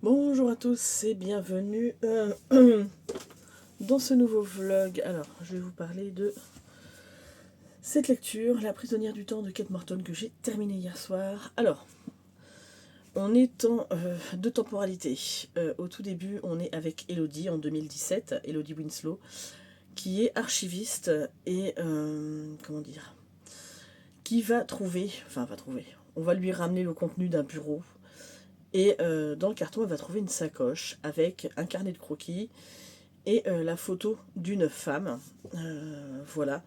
Bonjour à tous et bienvenue dans ce nouveau vlog. Alors, je vais vous parler de cette lecture, La prisonnière du temps de Kate Morton, que j'ai terminée hier soir. Alors, on est en deux temporalités. Au tout début, on est avec Elodie en 2017, Elodie Winslow, qui est archiviste et, comment dire, qui va trouver, on va lui ramener le contenu d'un bureau. Et dans le carton, elle va trouver une sacoche avec un carnet de croquis et la photo d'une femme, voilà,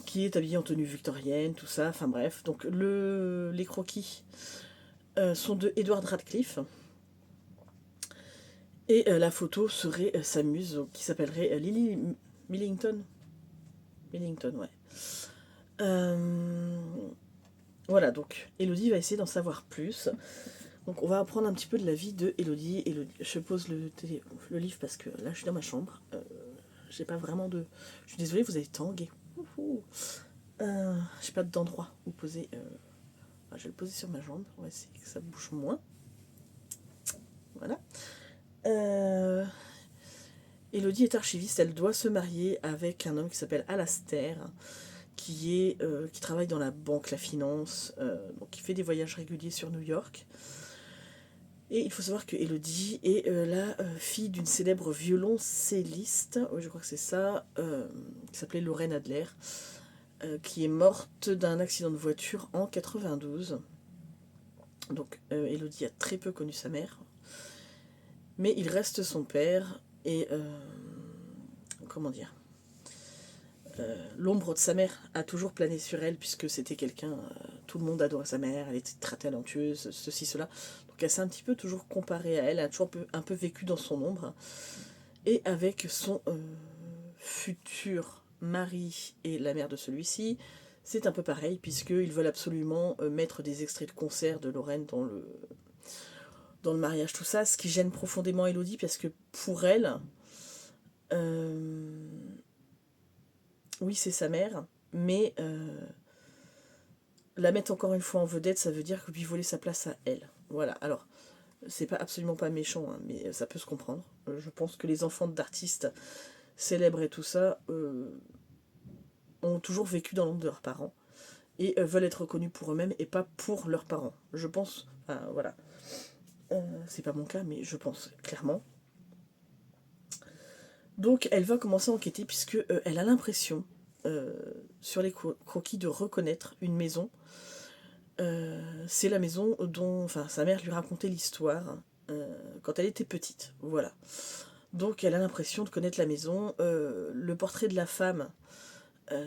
qui est habillée en tenue victorienne, tout ça, enfin bref. Donc les croquis sont de Edward Radcliffe, et la photo serait sa muse, donc, qui s'appellerait Lily Millington. Millington, ouais. Euh, voilà, donc Elodie va essayer d'en savoir plus. Donc on va apprendre un petit peu de la vie de Elodie. Je pose le livre parce que là je suis dans ma chambre. J'ai pas vraiment de. Je suis désolée, vous avez tangué. J'ai pas d'endroit où poser. Je vais le poser sur ma jambe. On va essayer que ça bouge moins. Voilà. Euh, Elodie est archiviste. Elle doit se marier avec un homme qui s'appelle Alastair, qui travaille dans la banque, la finance, donc qui fait des voyages réguliers sur New York. Et il faut savoir que Elodie est la fille d'une célèbre violoncelliste, oui, je crois que c'est ça, qui s'appelait Lorraine Adler, qui est morte d'un accident de voiture en 92. Donc Elodie a très peu connu sa mère, mais il reste son père et comment dire, l'ombre de sa mère a toujours plané sur elle puisque c'était quelqu'un, tout le monde adorait sa mère, elle était très talentueuse, ceci, cela. Donc elle s'est un petit peu toujours comparée à elle, elle a toujours un peu vécu dans son ombre. Et avec son futur mari et la mère de celui-ci, c'est un peu pareil puisqu'ils veulent absolument mettre des extraits de concerts de Lorraine dans le mariage, tout ça, ce qui gêne profondément Elodie parce que pour elle, euh, oui c'est sa mère, mais la mettre encore une fois en vedette, ça veut dire que lui voler sa place à elle. Voilà, alors c'est pas absolument pas méchant, hein, mais ça peut se comprendre. Je pense que les enfants d'artistes célèbres et tout ça ont toujours vécu dans l'ombre de leurs parents et veulent être reconnus pour eux-mêmes et pas pour leurs parents. Je pense, enfin voilà, c'est pas mon cas, mais je pense clairement. Donc elle va commencer à enquêter puisque elle a l'impression, euh, sur les croquis, de reconnaître une maison. C'est la maison dont, enfin, sa mère lui racontait l'histoire quand elle était petite. Voilà. Donc elle a l'impression de connaître la maison. Le portrait de la femme,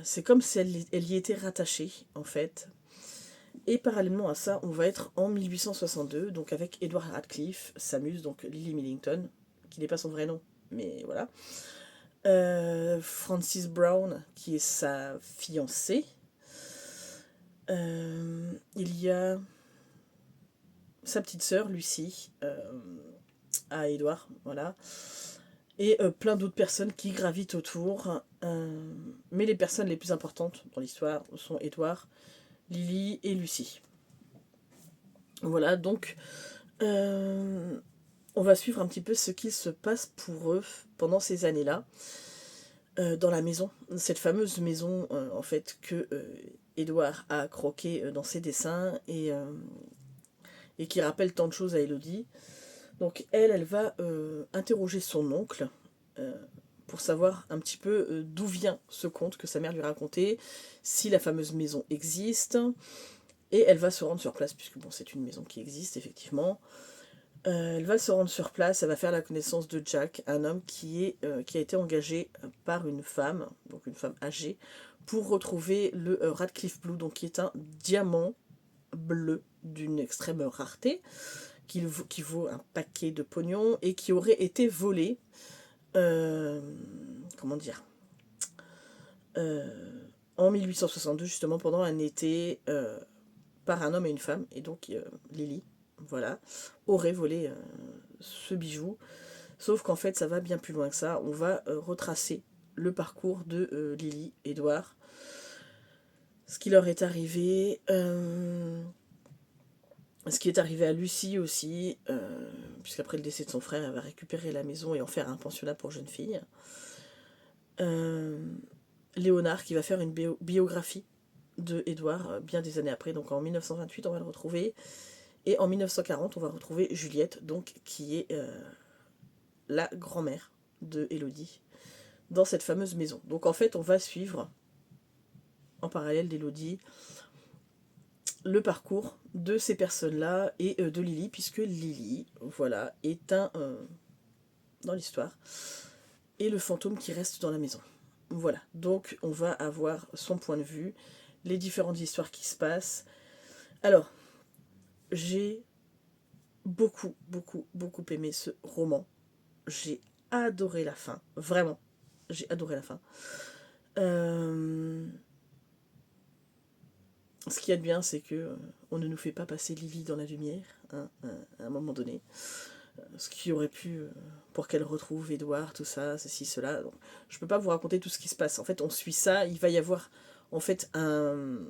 c'est comme si elle y était rattachée en fait. Et parallèlement à ça, on va être en 1862, donc avec Edward Radcliffe, sa muse, donc Lily Millington, qui n'est pas son vrai nom, mais voilà. Francis Brown, qui est sa fiancée. Il y a sa petite sœur, Lucie, à Edward, voilà. Et plein d'autres personnes qui gravitent autour. Mais les personnes les plus importantes dans l'histoire sont Edward, Lily et Lucie. Voilà, donc on va suivre un petit peu ce qu'il se passe pour eux pendant ces années-là, dans la maison, cette fameuse maison en fait que Edouard a croqué dans ses dessins et qui rappelle tant de choses à Elodie. Donc elle va interroger son oncle euh, pour savoir un petit peu d'où vient ce conte que sa mère lui racontait, si la fameuse maison existe, et elle va se rendre sur place, puisque bon, c'est une maison qui existe effectivement. Elle va se rendre sur place, elle va faire la connaissance de Jack, un homme qui a été engagé par une femme, donc une femme âgée, pour retrouver le Radcliffe Blue, donc qui est un diamant bleu d'une extrême rareté, qui vaut un paquet de pognon et qui aurait été volé, euh, comment dire, euh, en 1862, justement pendant un été, par un homme et une femme, et donc Lily, voilà, aurait volé ce bijou. Sauf qu'en fait, ça va bien plus loin que ça. On va retracer le parcours de Lily, Edouard, ce qui leur est arrivé, Ce qui est arrivé à Lucie aussi, puisqu'après le décès de son frère, elle va récupérer la maison et en faire un pensionnat pour jeunes filles. Léonard qui va faire une biographie de Édouard bien des années après, donc en 1928 on va le retrouver, et en 1940 on va retrouver Juliette, donc qui est la grand-mère de Élodie dans cette fameuse maison. Donc en fait on va suivre en parallèle d'Élodie le parcours de ces personnes-là et de Lily, puisque Lily, voilà, est dans l'histoire, et le fantôme qui reste dans la maison. Voilà, donc on va avoir son point de vue, les différentes histoires qui se passent. Alors, j'ai beaucoup, beaucoup, beaucoup aimé ce roman. J'ai adoré la fin, vraiment, j'ai adoré la fin. Ce qu'il y a de bien, c'est que on ne nous fait pas passer Lily dans la lumière, hein, à un moment donné. Ce qui aurait pu, pour qu'elle retrouve Édouard, tout ça, ceci, cela. Donc, je peux pas vous raconter tout ce qui se passe. En fait, on suit ça. Il va y avoir en fait un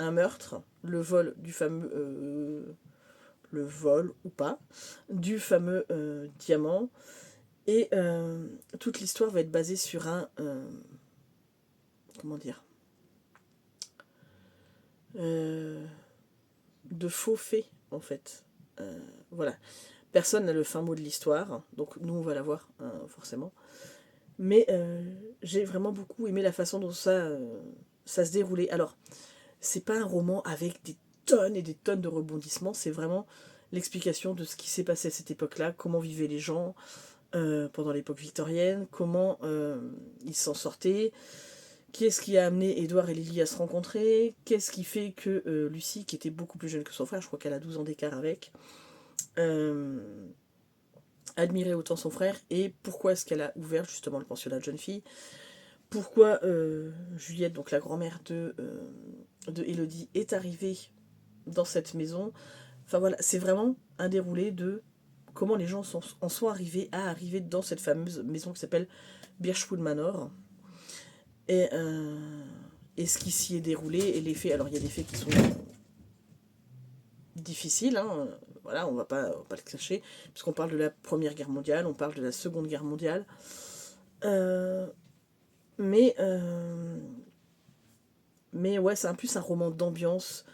meurtre, le vol du fameux, le vol ou pas, du fameux diamant. Et toute l'histoire va être basée sur un, comment dire, de faux faits en fait. Voilà. Personne n'a le fin mot de l'histoire, donc nous on va l'avoir forcément. Mais j'ai vraiment beaucoup aimé la façon dont ça se déroulait. Alors, c'est pas un roman avec des tonnes et des tonnes de rebondissements, c'est vraiment l'explication de ce qui s'est passé à cette époque-là, comment vivaient les gens pendant l'époque victorienne, comment ils s'en sortaient, qu'est-ce qui a amené Édouard et Lily à se rencontrer, qu'est-ce qui fait que Lucie, qui était beaucoup plus jeune que son frère, je crois qu'elle a 12 ans d'écart avec, admirait autant son frère, et pourquoi est-ce qu'elle a ouvert justement le pensionnat de jeunes filles, pourquoi Juliette, donc la grand-mère de Élodie, est arrivée dans cette maison. Enfin voilà, c'est vraiment un déroulé de comment les gens en sont arriver dans cette fameuse maison qui s'appelle Birchwood Manor. Et, et ce qui s'y est déroulé, et les faits, alors il y a des faits qui sont difficiles, hein, voilà, on va pas le cacher, puisqu'on parle de la Première Guerre mondiale, on parle de la Seconde Guerre mondiale. Euh, mais, mais ouais, c'est un plus un roman d'ambiance,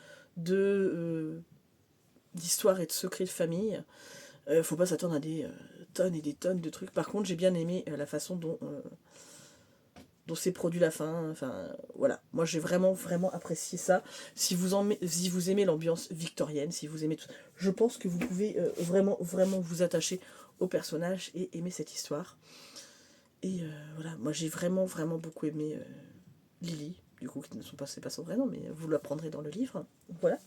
d'histoire et de secrets de famille. Faut pas s'attendre à des tonnes et des tonnes de trucs. Par contre, j'ai bien aimé la façon dont c'est produit la fin. Enfin, voilà. Moi, j'ai vraiment, vraiment apprécié ça. Si vous aimez l'ambiance victorienne, si vous aimez tout, je pense que vous pouvez vraiment, vraiment vous attacher au personnage et aimer cette histoire. Et voilà, moi, j'ai vraiment, vraiment beaucoup aimé Lily, du coup, qui ne sont pas, c'est pas son vrai nom, mais vous l'apprendrez dans le livre. Voilà.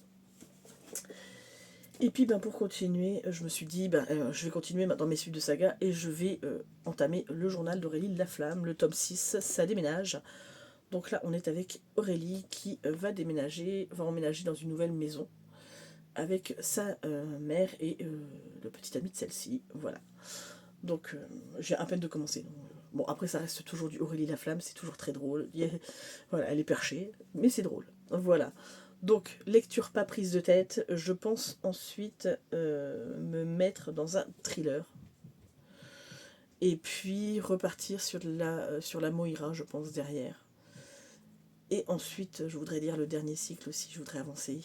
Et puis ben, pour continuer, je me suis dit, je vais continuer dans mes suites de saga et je vais entamer le journal d'Aurélie Laflamme, le tome 6, ça déménage. Donc là, on est avec Aurélie qui va emménager dans une nouvelle maison avec sa mère et le petit ami de celle-ci. Voilà. Donc j'ai à peine de commencer. Bon, après, ça reste toujours du Aurélie Laflamme, c'est toujours très drôle. Voilà, elle est perchée, mais c'est drôle. Voilà. Donc, lecture pas prise de tête. Je pense ensuite me mettre dans un thriller. Et puis repartir sur la Moira, je pense, derrière. Et ensuite, je voudrais lire le dernier cycle aussi, je voudrais avancer.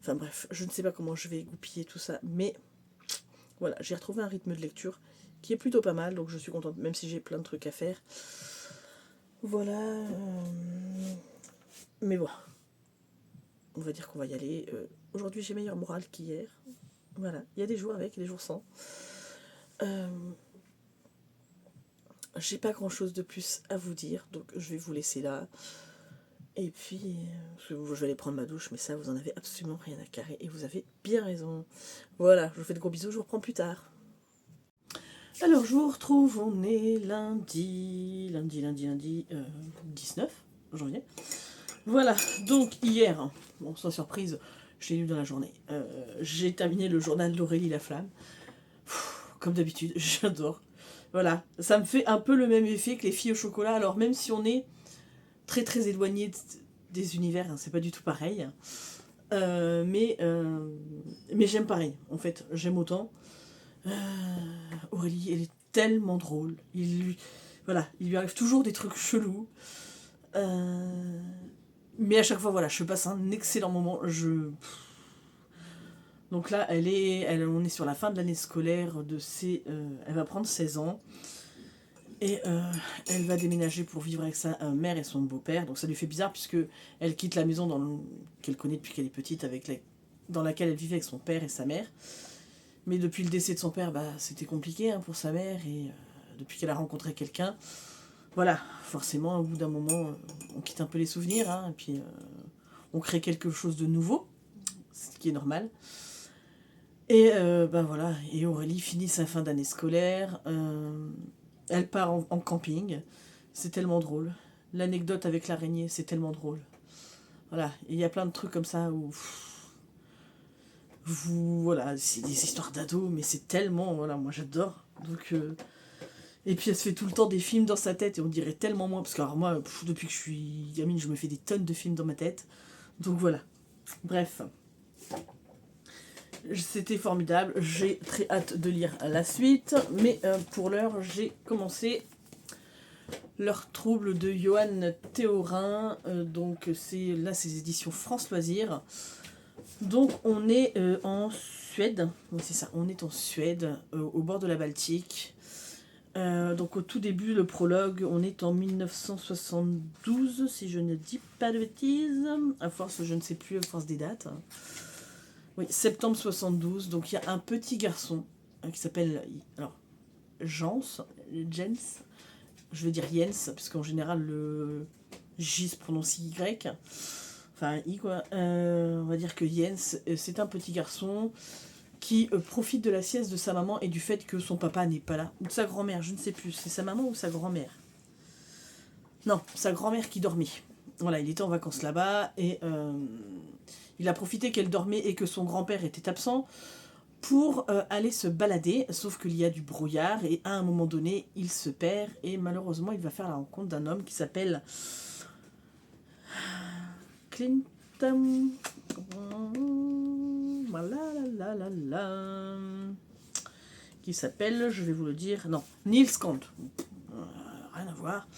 Enfin bref, je ne sais pas comment je vais goupiller tout ça, mais voilà, j'ai retrouvé un rythme de lecture qui est plutôt pas mal, donc je suis contente, même si j'ai plein de trucs à faire. Voilà. Mais bon, on va dire qu'on va y aller. Aujourd'hui, j'ai meilleur moral qu'hier. Voilà, il y a des jours avec et des jours sans. J'ai pas grand chose de plus à vous dire, donc je vais vous laisser là. Et puis, je vais aller prendre ma douche, mais ça, vous en avez absolument rien à carrer, et vous avez bien raison. Voilà, je vous fais de gros bisous, je vous reprends plus tard. Alors, je vous retrouve, on est lundi 19 janvier. Voilà, donc hier, bon, sans surprise, je l'ai lu dans la journée. J'ai terminé le journal d'Aurélie Laflamme. Comme d'habitude, j'adore. Voilà, ça me fait un peu le même effet que les filles au chocolat, alors même si on est très très éloigné des univers, hein, c'est pas du tout pareil. Mais j'aime pareil, en fait, j'aime autant. Euh, Aurélie, elle est tellement drôle. Il lui arrive toujours des trucs chelous. Euh, mais à chaque fois, voilà, je passe un excellent moment. Donc là, on est sur la fin de l'année scolaire elle va prendre 16 ans. Et elle va déménager pour vivre avec sa mère et son beau-père. Donc ça lui fait bizarre puisque elle quitte la maison qu'elle connaît depuis qu'elle est petite, dans laquelle elle vivait avec son père et sa mère. Mais depuis le décès de son père, c'était compliqué pour sa mère. Et depuis qu'elle a rencontré quelqu'un, voilà, forcément, au bout d'un moment, on quitte un peu les souvenirs. Et puis on crée quelque chose de nouveau, ce qui est normal. Et voilà, et Aurélie finit sa fin d'année scolaire. Elle part en camping. C'est tellement drôle. L'anecdote avec l'araignée, c'est tellement drôle. Voilà, il y a plein de trucs comme ça où voilà, c'est des histoires d'ados, mais c'est tellement, voilà, moi j'adore. Donc et puis elle se fait tout le temps des films dans sa tête et on dirait tellement moins parce que alors moi depuis que je suis gamine, je me fais des tonnes de films dans ma tête. Donc voilà. Bref, c'était formidable. J'ai très hâte de lire la suite, mais pour l'heure, j'ai commencé Leur trouble de Johan Théorin. Donc c'est les éditions France Loisirs. Donc on est en Suède. Oui, c'est ça, on est en Suède, au bord de la Baltique. Donc au tout début, le prologue, on est en 1972, si je ne dis pas de bêtises. À force, je ne sais plus, à force des dates. Oui, septembre 72. Donc il y a un petit garçon qui s'appelle Jens, je veux dire Jens, parce qu'en général le J se prononce Y. Enfin I quoi. On va dire que Jens, c'est un petit garçon qui profite de la sieste de sa maman et du fait que son papa n'est pas là. Ou de sa grand-mère, je ne sais plus. C'est sa maman ou sa grand-mère? Non, sa grand-mère qui dormait. Voilà, il était en vacances là-bas et il a profité qu'elle dormait et que son grand-père était absent pour aller se balader, sauf qu'il y a du brouillard et à un moment donné, il se perd et malheureusement, il va faire la rencontre d'un homme qui s'appelle Clinton. Qui s'appelle, je vais vous le dire, non, Niels Kant. Rien à voir.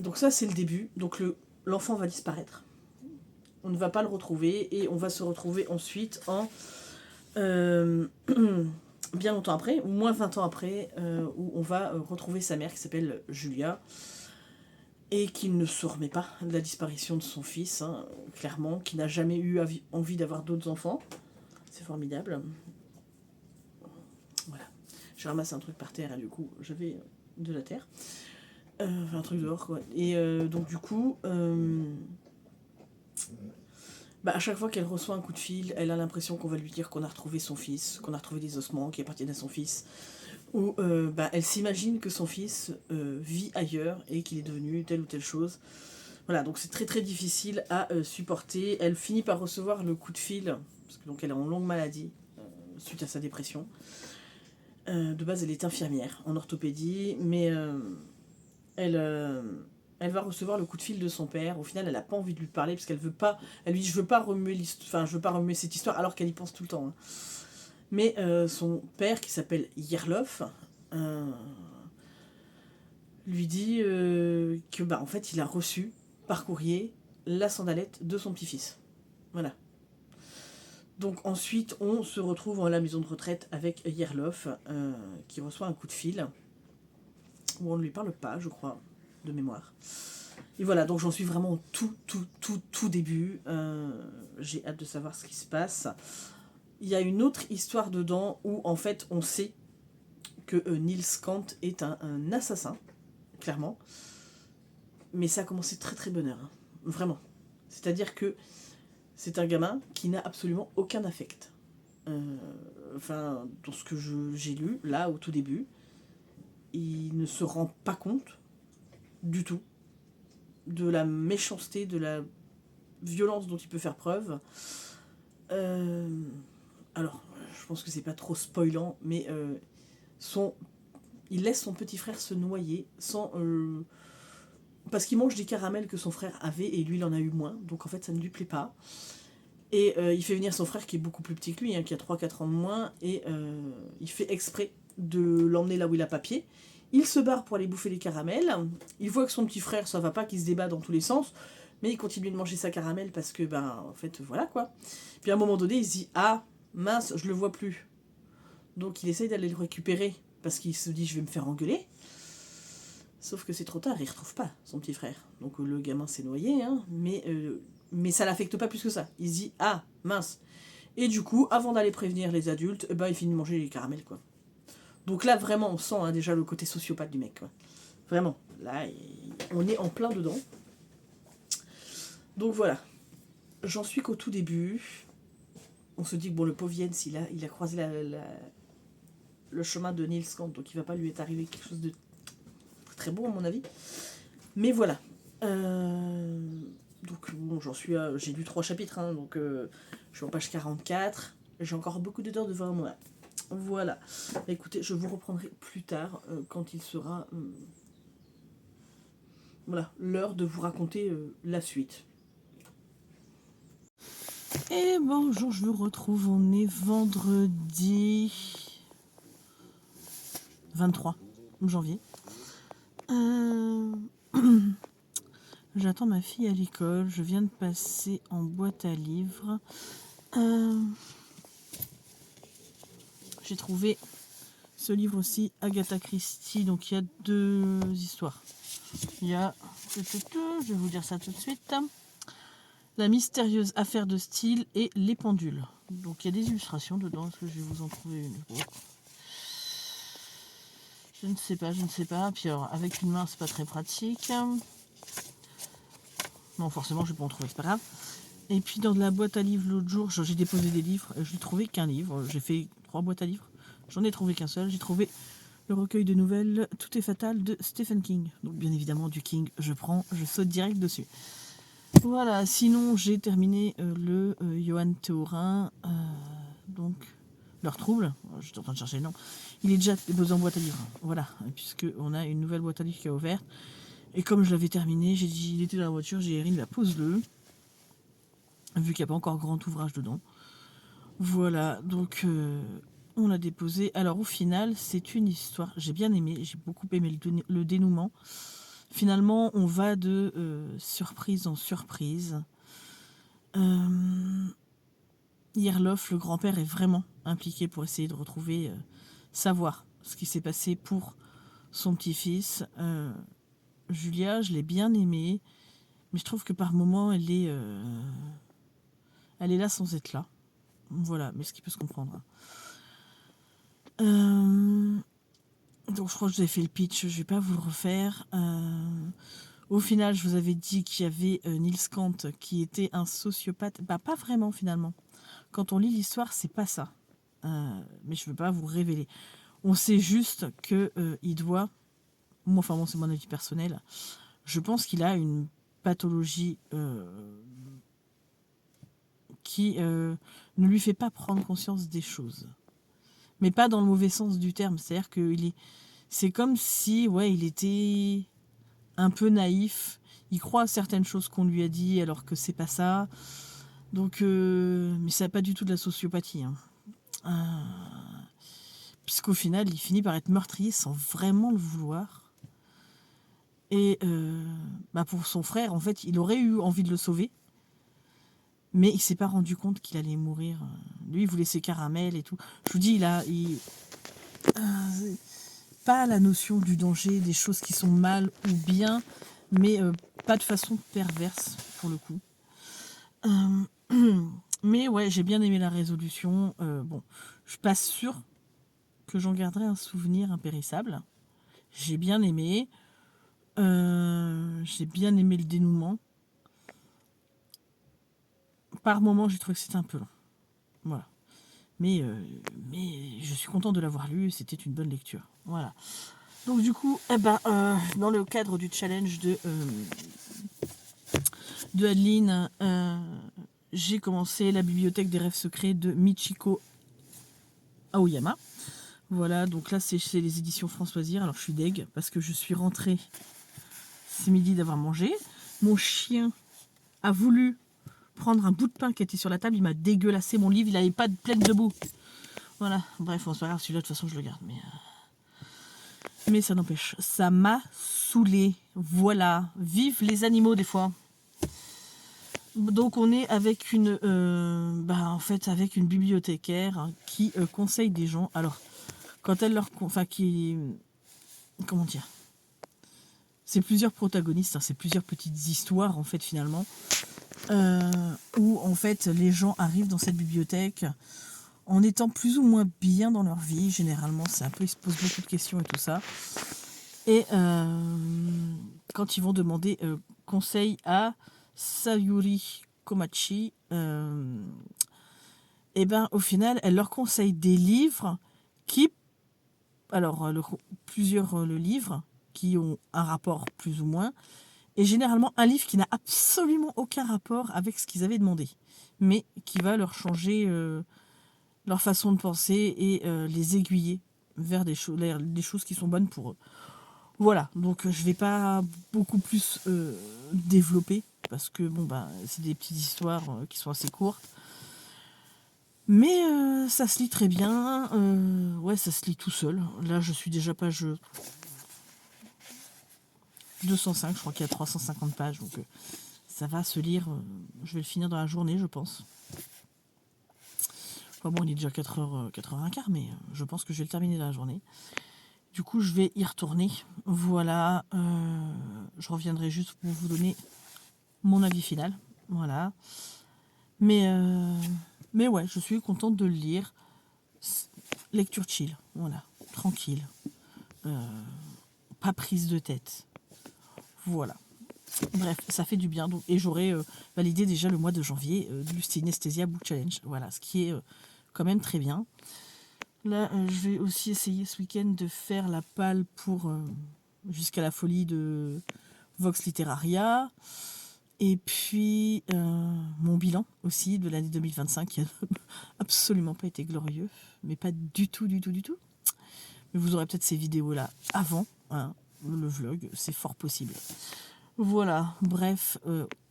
Donc ça, c'est le début. Donc l'enfant va disparaître. On ne va pas le retrouver et on va se retrouver ensuite en bien longtemps après, ou moins 20 ans après, où on va retrouver sa mère qui s'appelle Julia et qui ne se remet pas de la disparition de son fils, clairement, qui n'a jamais eu envie d'avoir d'autres enfants. C'est formidable. Voilà. J'ai ramassé un truc par terre et du coup j'avais de la terre. Un truc dehors quoi. Et donc du coup, à chaque fois qu'elle reçoit un coup de fil, elle a l'impression qu'on va lui dire qu'on a retrouvé son fils, qu'on a retrouvé des ossements qui appartiennent à son fils. Ou elle s'imagine que son fils vit ailleurs et qu'il est devenu telle ou telle chose. Voilà, donc c'est très très difficile à supporter. Elle finit par recevoir le coup de fil, parce que donc elle est en longue maladie suite à sa dépression. De base, elle est infirmière en orthopédie, mais elle va recevoir le coup de fil de son père. Au final, elle n'a pas envie de lui parler parce qu'elle veut pas. Elle lui dit je veux pas remuer je veux pas remuer cette histoire alors qu'elle y pense tout le temps. Mais son père, qui s'appelle Yerlof, lui dit que en fait, il a reçu par courrier la sandalette de son petit-fils. Voilà. Donc ensuite, on se retrouve à la maison de retraite avec Yerlof, qui reçoit un coup de fil où on ne lui parle pas, je crois, de mémoire. Et voilà, donc j'en suis vraiment au tout début. J'ai hâte de savoir ce qui se passe. Il y a une autre histoire dedans où en fait on sait que Niels Kant est un assassin, clairement. Mais ça a commencé très très bonne heure, vraiment. C'est-à-dire que c'est un gamin qui n'a absolument aucun affect. Dans ce que j'ai lu, là, au tout début, il ne se rend pas compte du tout de la méchanceté, de la violence dont il peut faire preuve. Alors, je pense que c'est pas trop spoilant, mais il laisse son petit frère se noyer sans parce qu'il mange des caramels que son frère avait et lui il en a eu moins, donc en fait ça ne lui plaît pas. Et il fait venir son frère qui est beaucoup plus petit que lui, hein, qui a 3-4 ans de moins, et il fait exprès de l'emmener là où il a papier. Il se barre pour aller bouffer les caramels. Il voit que son petit frère, ça va pas, qu'il se débat dans tous les sens, mais il continue de manger sa caramel parce que, ben, en fait, voilà quoi. Puis à un moment donné, il se dit, ah, mince, je le vois plus. Donc il essaye d'aller le récupérer parce qu'il se dit, je vais me faire engueuler. Sauf que c'est trop tard, il retrouve pas son petit frère. Donc le gamin s'est noyé, hein, mais ça l'affecte pas plus que ça. Il se dit, ah, mince. Et du coup, avant d'aller prévenir les adultes, ben, il finit de manger les caramels, quoi. Donc là, vraiment, on sent hein, déjà le côté sociopathe du mec, quoi. Vraiment, là, on est en plein dedans. Donc voilà, j'en suis qu'au tout début. On se dit que bon, le pauvre Jens, il a croisé le chemin de Niels Kant, donc il va pas lui être arrivé quelque chose de très bon à mon avis. Mais voilà. Donc bon, j'ai lu 3 chapitres, hein, donc je suis en page 44. J'ai encore beaucoup d'heures devant moi. Voilà. Écoutez, je vous reprendrai plus tard quand il sera voilà, l'heure de vous raconter la suite. Et bonjour, je vous retrouve. On est vendredi 23 janvier. J'attends ma fille à l'école. Je viens de passer en boîte à livres. J'ai trouvé ce livre aussi, Agatha Christie. Donc il y a 2 histoires. Il y a, je vais vous dire ça tout de suite. La mystérieuse affaire de style et les pendules. Donc il y a des illustrations dedans. Est-ce que je vais vous en trouver une? Je ne sais pas. Puis alors, avec une main, c'est pas très pratique. Non, forcément, je vais pas en trouver, c'est pas grave. Et puis dans la boîte à livres l'autre jour, j'ai déposé des livres. Je n'ai trouvé qu'un livre. J'ai fait 3 boîtes à livres. J'en ai trouvé qu'un seul. J'ai trouvé le recueil de nouvelles Tout est fatal de Stephen King. Donc bien évidemment du King, je saute direct dessus. Voilà, sinon j'ai terminé le Johan Théorin, donc Leur trouble, j'étais en train de chercher le nom, il est déjà déposé en boîte à livres, voilà, puisque on a une nouvelle boîte à livres qui a ouvert, et comme je l'avais terminé, j'ai dit, il était dans la voiture, j'ai dit Erin, pose-le, vu qu'il n'y a pas encore grand ouvrage dedans, voilà, donc on l'a déposé. Alors au final, c'est une histoire, j'ai bien aimé, j'ai beaucoup aimé le dénouement. Finalement, on va de surprise en surprise. Yerlof, le grand-père, est vraiment impliqué pour essayer de retrouver, savoir ce qui s'est passé pour son petit-fils. Julia, je l'ai bien aimée, mais je trouve que par moments, elle est là sans être là. Voilà, mais ce qui peut se comprendre. Donc je crois que je vous ai fait le pitch, je ne vais pas vous le refaire. Au final, je vous avais dit qu'il y avait Niels Kant qui était un sociopathe. Bah pas vraiment finalement. Quand on lit l'histoire, c'est pas ça. Mais je ne veux pas vous révéler. On sait juste que il doit. Moi, enfin bon, c'est mon avis personnel. Je pense qu'il a une pathologie qui ne lui fait pas prendre conscience des choses. Mais pas dans le mauvais sens du terme. C'est-à-dire c'est comme si, ouais, il était un peu naïf. Il croit à certaines choses qu'on lui a dit alors que c'est pas ça. Donc, mais ça n'a pas du tout de la sociopathie. Hein. Puisqu'au final, il finit par être meurtrier sans vraiment le vouloir. Et pour son frère, en fait, il aurait eu envie de le sauver. Mais il s'est pas rendu compte qu'il allait mourir. Lui, il voulait ses caramels et tout. Je vous dis, pas la notion du danger, des choses qui sont mal ou bien, mais pas de façon perverse, pour le coup. Mais ouais, j'ai bien aimé la résolution. Bon, je suis pas sûre que j'en garderai un souvenir impérissable. J'ai bien aimé. J'ai bien aimé le dénouement. Par moments, j'ai trouvé que c'était un peu long. Voilà. Mais je suis content de l'avoir lu. C'était une bonne lecture. Voilà. Donc du coup, dans le cadre du challenge de Adeline, j'ai commencé La bibliothèque des rêves secrets de Michiko Aoyama. Voilà, donc là c'est les éditions France Loisirs. Alors je suis deg parce que je suis rentrée c'est midi d'avoir mangé. Mon chien a voulu prendre un bout de pain qui était sur la table, il m'a dégueulassé mon livre, il n'avait pas de pleine de boue. Voilà, bref, c'est pas grave, celui-là de toute façon je le garde, mais ça n'empêche, ça m'a saoulé. Voilà, vive les animaux des fois. Donc on est avec en fait avec une bibliothécaire qui conseille des gens. Alors quand elle leur, enfin qui, comment dire, c'est plusieurs protagonistes, c'est plusieurs petites histoires en fait finalement, où en fait les gens arrivent dans cette bibliothèque en étant plus ou moins bien dans leur vie. Généralement c'est un peu, ils se posent beaucoup de questions et tout ça. Et quand ils vont demander conseil à Sayuri Komachi, et ben au final, elle leur conseille des livres qui, alors plusieurs le livres qui ont un rapport plus ou moins, et généralement un livre qui n'a absolument aucun rapport avec ce qu'ils avaient demandé, mais qui va leur changer leur façon de penser et les aiguiller vers des choses qui sont bonnes pour eux. Voilà, donc je vais pas beaucoup plus développer parce que bon c'est des petites histoires qui sont assez courtes. Mais ça se lit très bien. Ouais, ça se lit tout seul. Là, je suis déjà page 205, je crois qu'il y a 350 pages, donc ça va se lire. Je vais le finir dans la journée, je pense. Enfin bon, il est déjà 4h, 4h15, mais je pense que je vais le terminer dans la journée. Du coup, je vais y retourner. Voilà. Je reviendrai juste pour vous donner mon avis final. Voilà. Mais ouais, je suis contente de le lire. Lecture chill. Voilà. Tranquille. Pas prise de tête. Voilà. Bref, ça fait du bien. Donc, et j'aurai validé déjà le mois de janvier du Synesthesia Book Challenge. Voilà, ce qui est quand même très bien. Là, je vais aussi essayer ce week-end de faire la palle pour jusqu'à la folie de Vox Literaria. Et puis, mon bilan aussi de l'année 2025 qui a absolument pas été glorieux. Mais pas du tout, du tout, du tout. Mais vous aurez peut-être ces vidéos-là avant le vlog. C'est fort possible. Voilà, bref.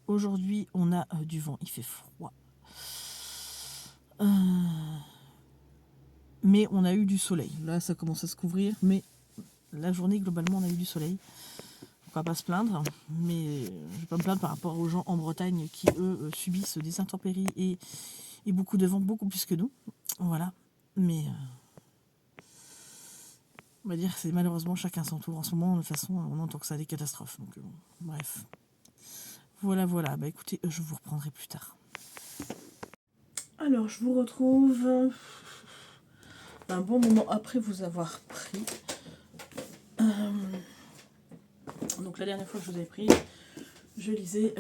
Aujourd'hui, on a du vent. Il fait froid. Mais on a eu du soleil. Là, ça commence à se couvrir. Mais la journée, globalement, on a eu du soleil. On va pas se plaindre, mais je vais pas me plaindre par rapport aux gens en Bretagne qui, eux, subissent des intempéries et beaucoup de vent, beaucoup plus que nous. Voilà. Mais on va dire que c'est malheureusement chacun son tour. En ce moment, de toute façon, on entend que ça a des catastrophes. Donc, bref. Voilà, voilà. Bah écoutez, je vous reprendrai plus tard. Alors, je vous retrouve un bon moment après vous avoir pris. Donc la dernière fois que je vous avais pris, je lisais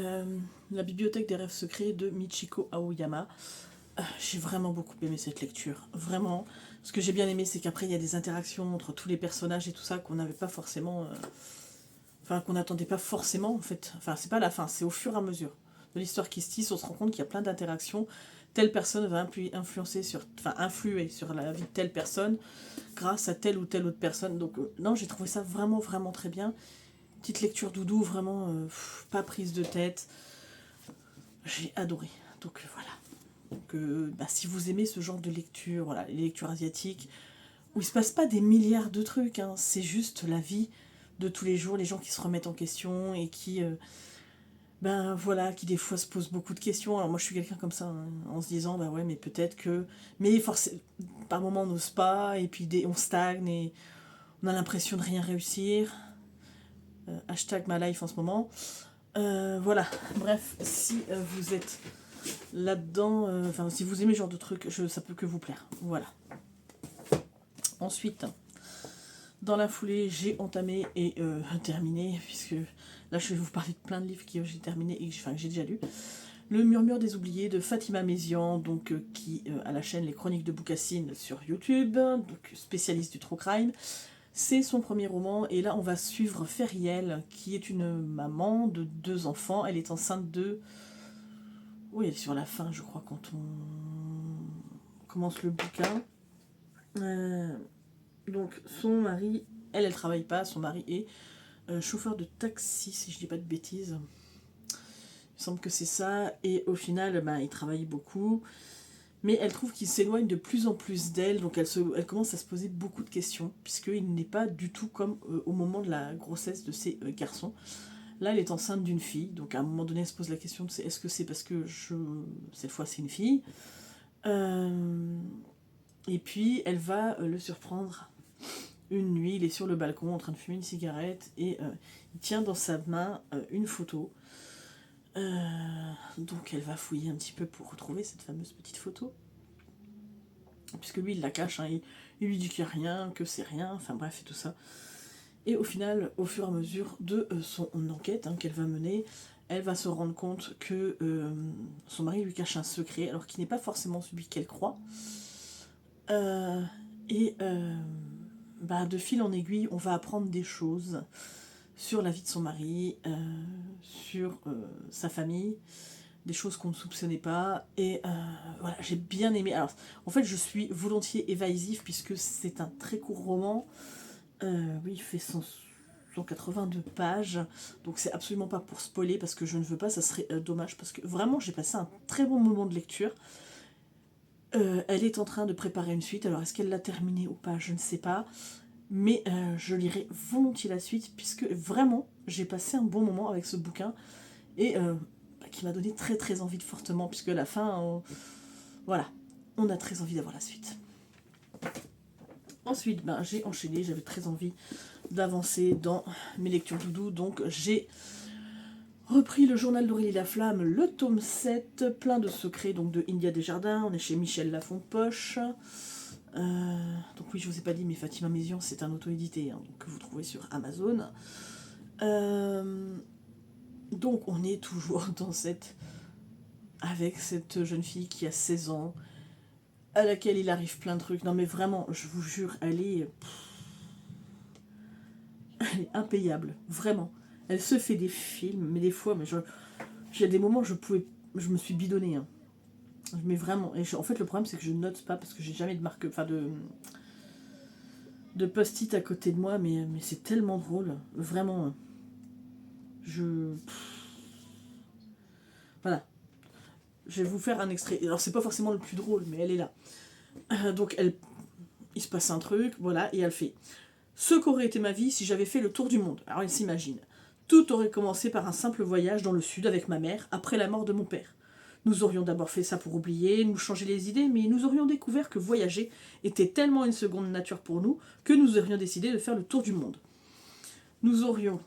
La bibliothèque des rêves secrets de Michiko Aoyama. J'ai vraiment beaucoup aimé cette lecture. Vraiment. Ce que j'ai bien aimé, c'est qu'après, il y a des interactions entre tous les personnages et tout ça qu'on n'avait pas forcément... Enfin, qu'on n'attendait pas forcément, en fait. Enfin, c'est pas à la fin, c'est au fur et à mesure de l'histoire qui se tisse, on se rend compte qu'il y a plein d'interactions. Telle personne va influer sur la vie de telle personne grâce à telle ou telle autre personne. Donc, non, j'ai trouvé ça vraiment, vraiment très bien. Petite lecture doudou, vraiment pas prise de tête. J'ai adoré. Donc, voilà. Donc, si vous aimez ce genre de lecture, voilà, les lectures asiatiques, où il se passe pas des milliards de trucs, c'est juste la vie de tous les jours, les gens qui se remettent en question et qui, qui des fois se posent beaucoup de questions. Alors moi je suis quelqu'un comme ça, en se disant, ouais, mais peut-être que... Mais forcément, par moments on n'ose pas, et puis on stagne, et on a l'impression de rien réussir. Hashtag ma life en ce moment. Voilà, bref, si vous êtes là-dedans, si vous aimez ce genre de trucs, ça peut que vous plaire. Voilà. Ensuite, dans la foulée, j'ai entamé et terminé, puisque là je vais vous parler de plein de livres que j'ai terminé et que j'ai déjà lu. Le Murmure des oubliés de Fatima Mézian, donc, qui a la chaîne Les Chroniques de Boucassine sur YouTube, donc spécialiste du true crime. C'est son premier roman, et là on va suivre Feriel, qui est une maman de 2 enfants. Elle est enceinte de... Oui, elle est sur la fin, je crois, quand on commence le bouquin. Donc son mari, elle travaille pas, son mari est chauffeur de taxi, si je dis pas de bêtises. Il me semble que c'est ça. Et au final, il travaille beaucoup. Mais elle trouve qu'il s'éloigne de plus en plus d'elle. Donc elle commence à se poser beaucoup de questions. Puisqu'il n'est pas du tout comme au moment de la grossesse de ces garçons. Là, elle est enceinte d'une fille. Donc à un moment donné, elle se pose la question de est-ce que c'est parce que cette fois c'est une fille. Et puis elle va le surprendre une nuit. Il est sur le balcon en train de fumer une cigarette. Et il tient dans sa main une photo. Donc elle va fouiller un petit peu pour retrouver cette fameuse petite photo. Puisque lui il la cache, il lui dit qu'il n'y a rien, que c'est rien, enfin bref et tout ça. Et au final, au fur et à mesure de son enquête qu'elle va mener, elle va se rendre compte que son mari lui cache un secret, alors qu'il n'est pas forcément celui qu'elle croit. De fil en aiguille, on va apprendre des choses sur la vie de son mari, sur sa famille, des choses qu'on ne soupçonnait pas. Et voilà, j'ai bien aimé. Alors, en fait, je suis volontiers évasive puisque c'est un très court roman. Oui, il fait 182 pages, donc c'est absolument pas pour spoiler parce que je ne veux pas, ça serait dommage parce que vraiment j'ai passé un très bon moment de lecture. Elle est en train de préparer une suite, alors est-ce qu'elle l'a terminée ou pas, je ne sais pas. Mais je lirai volontiers la suite puisque vraiment j'ai passé un bon moment avec ce bouquin et qui m'a donné très très envie de fortement puisque à la fin voilà, on a très envie d'avoir la suite. Ensuite j'ai enchaîné, j'avais très envie d'avancer dans mes lectures doudou, donc j'ai repris le journal d'Aurélie Laflamme, le tome 7, plein de secrets, donc de India Desjardins. On est chez Michel Lafon-Poche. Donc oui, je vous ai pas dit, mais Fatima Mézian, c'est un auto-édité que vous trouvez sur Amazon. Donc on est toujours avec cette jeune fille qui a 16 ans, à laquelle il arrive plein de trucs. Non mais vraiment, je vous jure, elle est impayable, vraiment. Elle se fait des films, mais des fois, j'ai des moments, je me suis bidonnée. Mais vraiment, en fait le problème c'est que je note pas parce que j'ai jamais de marque, de post-it à côté de moi, mais c'est tellement drôle, vraiment. Voilà. Je vais vous faire un extrait. Alors c'est pas forcément le plus drôle, mais elle est là. Donc il se passe un truc, voilà, et elle fait. Ce qu'aurait été ma vie si j'avais fait le tour du monde. Alors elle s'imagine. Tout aurait commencé par un simple voyage dans le sud avec ma mère après la mort de mon père. Nous aurions d'abord fait ça pour oublier, nous changer les idées, mais nous aurions découvert que voyager était tellement une seconde nature pour nous que nous aurions décidé de faire le tour du monde. Nous aurions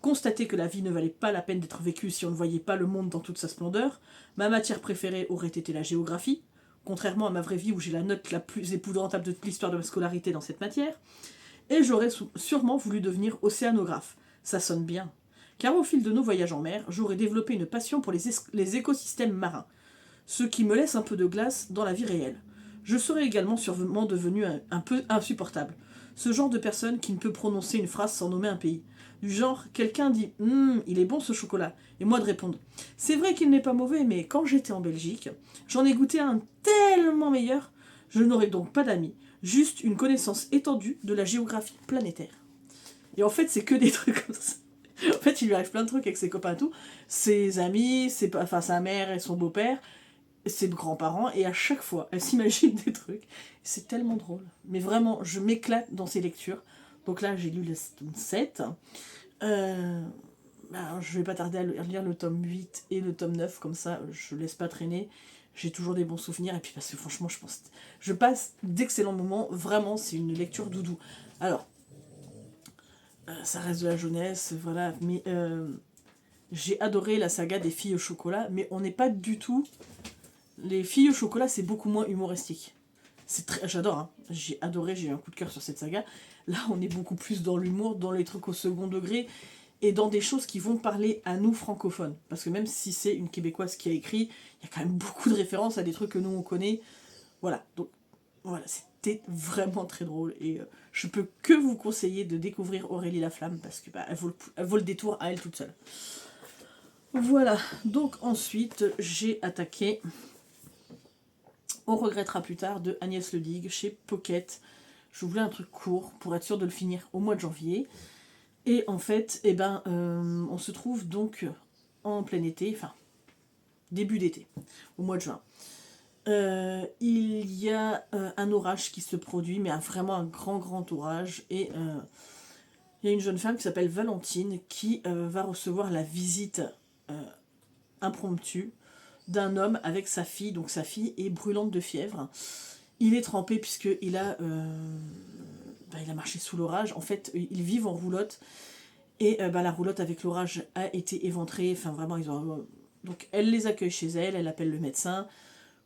constaté que la vie ne valait pas la peine d'être vécue si on ne voyait pas le monde dans toute sa splendeur. Ma matière préférée aurait été la géographie, contrairement à ma vraie vie où j'ai la note la plus épouvantable de toute l'histoire de ma scolarité dans cette matière. Et j'aurais sûrement voulu devenir océanographe. Ça sonne bien. Car au fil de nos voyages en mer, j'aurais développé une passion pour les écosystèmes marins, ce qui me laisse un peu de glace dans la vie réelle. Je serais également sûrement devenu un peu insupportable. Ce genre de personne qui ne peut prononcer une phrase sans nommer un pays. Du genre, quelqu'un dit « il est bon ce chocolat », et moi de répondre « c'est vrai qu'il n'est pas mauvais, mais quand j'étais en Belgique, j'en ai goûté un tellement meilleur, je n'aurais donc pas d'amis, juste une connaissance étendue de la géographie planétaire. » Et en fait, c'est que des trucs comme ça. En fait, il lui arrive plein de trucs avec ses copains et tout. Ses amis, sa mère et son beau-père, ses grands-parents, et à chaque fois, elle s'imagine des trucs. C'est tellement drôle. Mais vraiment, je m'éclate dans ces lectures. Donc là, j'ai lu le tome 7. Je vais pas tarder à lire le tome 8 et le tome 9, comme ça, je laisse pas traîner. J'ai toujours des bons souvenirs, et puis parce que franchement, je passe d'excellents moments. Vraiment, c'est une lecture doudou. Alors, ça reste de la jeunesse, voilà, mais j'ai adoré la saga des filles au chocolat, mais on n'est pas du tout... Les filles au chocolat, c'est beaucoup moins humoristique. J'adore, j'ai adoré, j'ai eu un coup de cœur sur cette saga. Là, on est beaucoup plus dans l'humour, dans les trucs au second degré, et dans des choses qui vont parler à nous francophones. Parce que même si c'est une Québécoise qui a écrit, il y a quand même beaucoup de références à des trucs que nous on connaît. Voilà, donc voilà, c'était vraiment très drôle, et je peux que vous conseiller de découvrir Aurélie Laflamme, parce que elle vaut le détour à elle toute seule. Voilà, donc ensuite j'ai attaqué On regrettera plus tard de Agnès Ledigue chez Pocket. Je voulais un truc court pour être sûre de le finir au mois de janvier. Et en fait, on se trouve donc en plein été, enfin début d'été, au mois de juin. Il y a un orage qui se produit, mais vraiment un grand orage. Et il y a une jeune femme qui s'appelle Valentine qui va recevoir la visite impromptue d'un homme avec sa fille. Donc sa fille est brûlante de fièvre. Il est trempé puisqu'il a, il a marché sous l'orage. En fait, ils vivent en roulotte. Et la roulotte avec l'orage a été éventrée. Enfin, vraiment, ils ont... Donc, elle les accueille chez elle. Elle appelle le médecin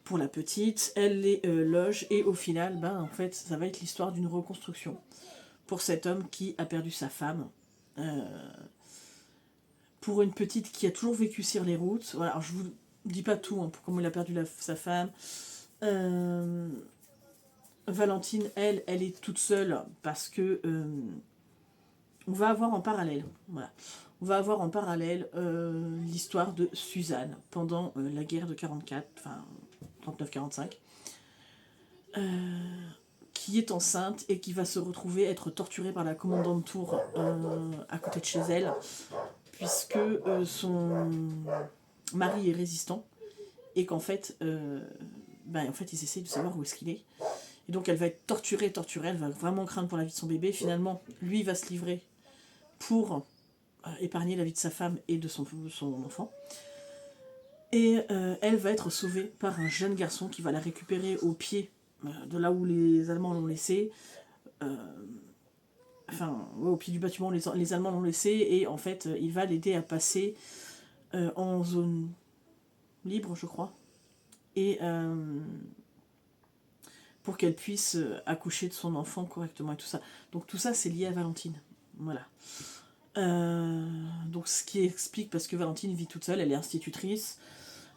pour la petite. Elle les loge. Et au final, en fait, ça va être l'histoire d'une reconstruction pour cet homme qui a perdu sa femme. Pour une petite qui a toujours vécu sur les routes. Voilà, alors, je vous dis pas tout, pour comment il a perdu sa femme. Valentine, elle est toute seule parce que... on va avoir en parallèle, voilà. On va avoir en parallèle l'histoire de Suzanne pendant la guerre de 44, enfin 39-45, qui est enceinte et qui va se retrouver être torturée par la commandante Tour à côté de chez elle, puisque son mari est résistant et qu'en fait, ils essaient de savoir où est-ce qu'il est. Et donc elle va être torturée, elle va vraiment craindre pour la vie de son bébé. Finalement, lui va se livrer pour épargner la vie de sa femme et de son enfant. Et elle va être sauvée par un jeune garçon qui va la récupérer au pied de là où les Allemands l'ont laissée. Au pied du bâtiment, les Allemands l'ont laissée. Et en fait, il va l'aider à passer en zone libre, je crois. Et pour qu'elle puisse accoucher de son enfant correctement et tout ça. Donc tout ça, c'est lié à Valentine. Voilà. Donc ce qui explique, parce que Valentine vit toute seule, elle est institutrice,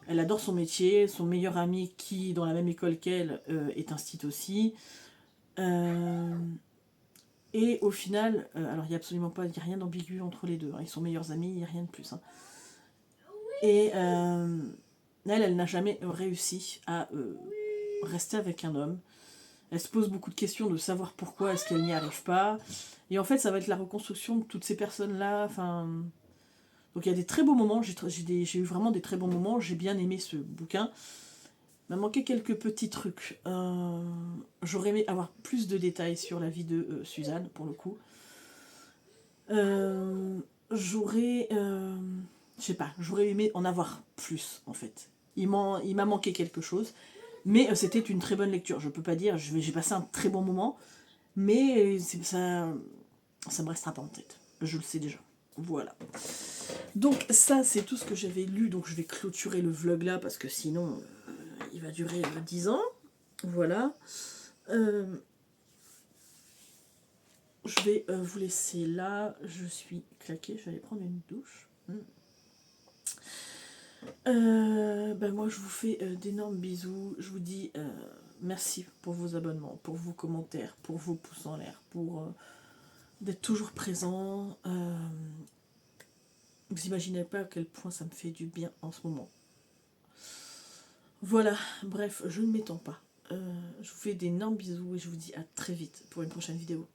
elle adore son métier, son meilleur ami qui, dans la même école qu'elle, est instit aussi. Et au final, alors il n'y a absolument pas, il n'y a rien d'ambigu entre les deux, hein, ils sont meilleurs amis, il n'y a rien de plus. Hein. Et elle n'a jamais réussi à rester avec un homme. Elle se pose beaucoup de questions de savoir pourquoi est-ce qu'elle n'y arrive pas. Et en fait, ça va être la reconstruction de toutes ces personnes-là. Enfin, donc il y a des très beaux moments. J'ai eu vraiment des très bons moments. J'ai bien aimé ce bouquin. Il m'a manqué quelques petits trucs. J'aurais aimé avoir plus de détails sur la vie de Suzanne, pour le coup. J'aurais aimé en avoir plus, en fait. Il m'a manqué quelque chose. Mais c'était une très bonne lecture. Je peux pas dire, j'ai passé un très bon moment, mais ça me restera pas en tête. Je le sais déjà. Voilà. Donc ça, c'est tout ce que j'avais lu. Donc je vais clôturer le vlog là, parce que sinon, il va durer 10 ans. Voilà. Je vais vous laisser là. Je suis claquée. Je vais aller prendre une douche. Moi je vous fais d'énormes bisous, je vous dis merci pour vos abonnements, pour vos commentaires, pour vos pouces en l'air, pour d'être toujours présent. Vous imaginez pas à quel point ça me fait du bien en ce moment. Voilà, bref, je ne m'étends pas. Je vous fais d'énormes bisous et je vous dis à très vite pour une prochaine vidéo.